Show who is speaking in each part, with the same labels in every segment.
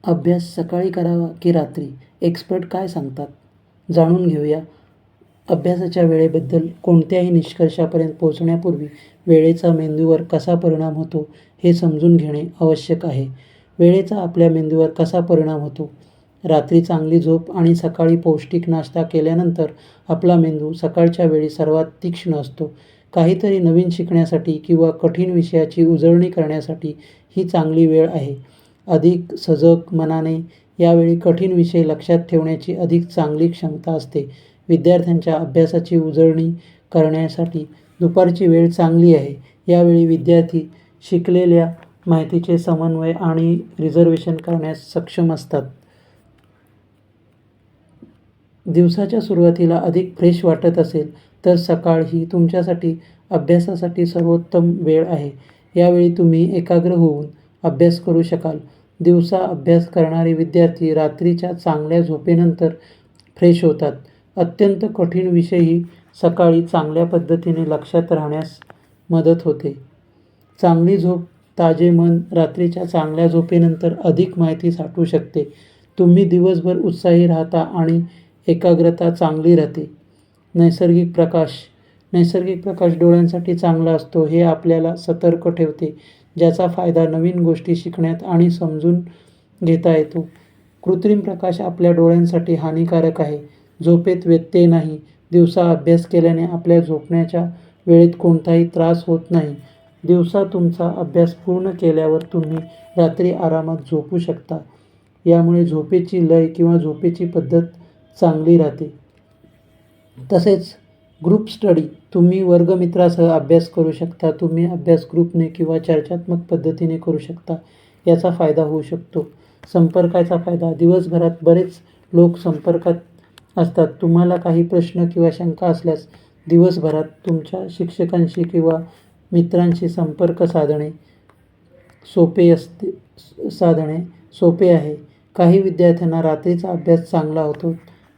Speaker 1: अभ्यास सकाळी करावा की रात्री? एक्सपर्ट काय सांगतात? जाणून घेऊया. अभ्यासाच्या वेळेबद्दल कोणत्याही निष्कर्षापर्यंत पोहोचण्यापूर्वी वेळेचा मेंदूवर कसा परिणाम होतो हे समजून घेणे आवश्यक आहे. वेळेचा आपल्या मेंदूवर कसा परिणाम होतो? रात्री चांगली झोप आणि सकाळी पौष्टिक नाश्ता केल्यानंतर आपला मेंदू सकाळच्या वेळी सर्वात तीक्ष्ण असतो. काहीतरी नवीन शिकण्यासाठी किंवा कठीण विषयाची उजळणी करण्यासाठी ही चांगली वेळ आहे. अधिक सजग मनाने यावेळी कठीण विषय लक्षात ठेवण्याची अधिक चांगली क्षमता असते. विद्यार्थ्यांच्या अभ्यासाची उजळणी करण्यासाठी दुपारची वेळ चांगली आहे. यावेळी विद्यार्थी शिकलेल्या माहितीचे समन्वय आणि रिझर्वेशन करण्यास सक्षम असतात. दिवसाच्या सुरुवातीला अधिक फ्रेश वाटत असेल तर सकाळ ही तुमच्यासाठी अभ्यासासाठी सर्वोत्तम वेळ आहे. यावेळी तुम्ही एकाग्र होऊन अभ्यास करू शकाल. दिवसा अभ्यास करणारे विद्यार्थी रात्रीच्या चांगल्या झोपेनंतर फ्रेश होतात. अत्यंत कठीण विषयही सकाळी चांगल्या पद्धतीने लक्षात राहण्यास मदत होते. चांगली झोप, ताजे मन रात्रीच्या चांगल्या झोपेनंतर अधिक माहिती साठवू शकते. तुम्ही दिवसभर उत्साही राहता आणि एकाग्रता चांगली राहते. नैसर्गिक प्रकाश डोळ्यांसाठी चांगला असतो. हे आपल्याला सतर्क ठेवते, ज्याचा फायदा नवीन गोष्टी शिकण्यात आणि समजून घेता येतो. कृत्रिम प्रकाश आपल्या डोळ्यांसाठी हानिकारक आहे. झोपेत व्यत्यय नाही. दिवसा अभ्यास केल्याने आपल्या झोपण्याच्या वेळेत कोणताही त्रास होत नाही. दिवसा तुमचा अभ्यास पूर्ण केल्यावर तुम्ही रात्री आरामात झोपू शकता. यामुळे झोपेची लय किंवा झोपेची पद्धत चांगली राहते. तसेच ग्रुप स्टडी, तुम्ही वर्गमित्रासह अभ्यास करू शकता. तुम्ही अभ्यास ग्रुपने किंवा चर्चात्मक पद्धतीने करू शकता. याचा फायदा होऊ शकतो. संपर्काचा फायदा, दिवसभरात बरेच लोक संपर्कात असतात. तुम्हाला काही प्रश्न किंवा शंका असल्यास दिवसभरात तुमच्या शिक्षकांशी किंवा मित्रांशी संपर्क साधणे सोपे आहे. काही विद्यार्थ्यांना रात्रीचा अभ्यास चांगला होतो.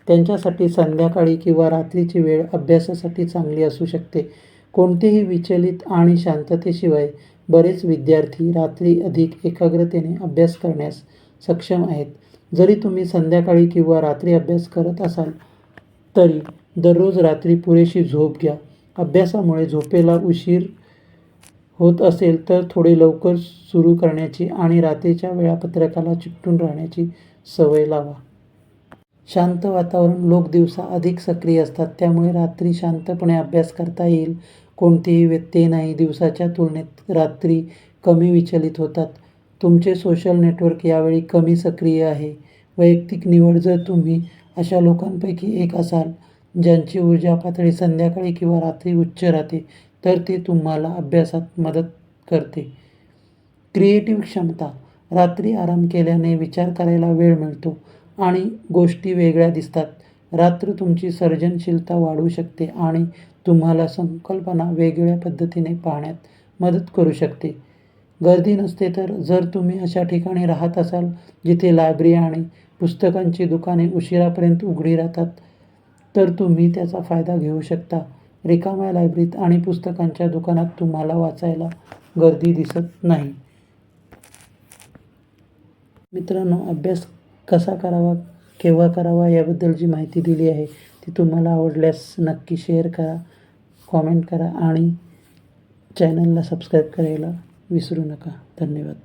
Speaker 1: त्यांच्यासाठी संध्याकाळी किंवा रात्रीची वेळ अभ्यासासाठी चांगली असू शकते. कोणतेही विचलित आणि शांततेशिवाय बरेच विद्यार्थी रात्री अधिक एकाग्रतेने अभ्यास करण्यास सक्षम आहेत. जरी तुम्ही संध्याकाळी किंवा रात्री अभ्यास करत असाल तरी दररोज रात्री पुरेशी झोप घ्या. अभ्यासामुळे झोपेला उशीर होत असेल तर थोडे लवकर सुरू करण्याची आणि रात्रीच्या वेळापत्रकाला चिकटून राहण्याची सवय लावा. शांत वातावरण, लोक दिवसा अधिक सक्रिय असतात, त्यामुळे रात्री शांतपणे अभ्यास करता येईल. कोणतेही व्यत्यय नाही. दिवसाच्या तुलनेत रात्री कमी विचलित होतात. तुमचे सोशल नेटवर्क यावेळी कमी सक्रिय आहे. वैयक्तिक निवड, जर तुम्ही अशा लोकांपैकी एक असाल ज्यांची ऊर्जा पातळी संध्याकाळी किंवा रात्री उच्च राहते, तर ते तुम्हाला अभ्यासात मदत करते. क्रिएटिव्ह क्षमता, रात्री आराम केल्याने विचार करायला वेळ मिळतो आणि गोष्टी वेगळ्या दिसतात. रात्र तुमची सर्जनशीलता वाढवू शकते आणि तुम्हाला संकल्पना वेगळ्या पद्धतीने पाहण्यात मदत करू शकते. गर्दी नसते तर, जर तुम्ही अशा ठिकाणी राहत असाल जिथे लायब्ररी आणि पुस्तकांची दुकाने उशिरापर्यंत उघडी राहतात, तर तुम्ही त्याचा फायदा घेऊ शकता. रिकाम्या लायब्ररीत आणि पुस्तकांच्या दुकानात तुम्हाला वाचायला गर्दी दिसत नाही. मित्रांनो, अभ्यास कसा करावा, केव्हा करावा याबद्दल जी माहिती दिली आहे ती तुम्हाला आवडल्यास नक्की शेअर करा, कॉमेंट करा आणि चॅनलला सबस्क्राईब करायला विसरू नका. धन्यवाद.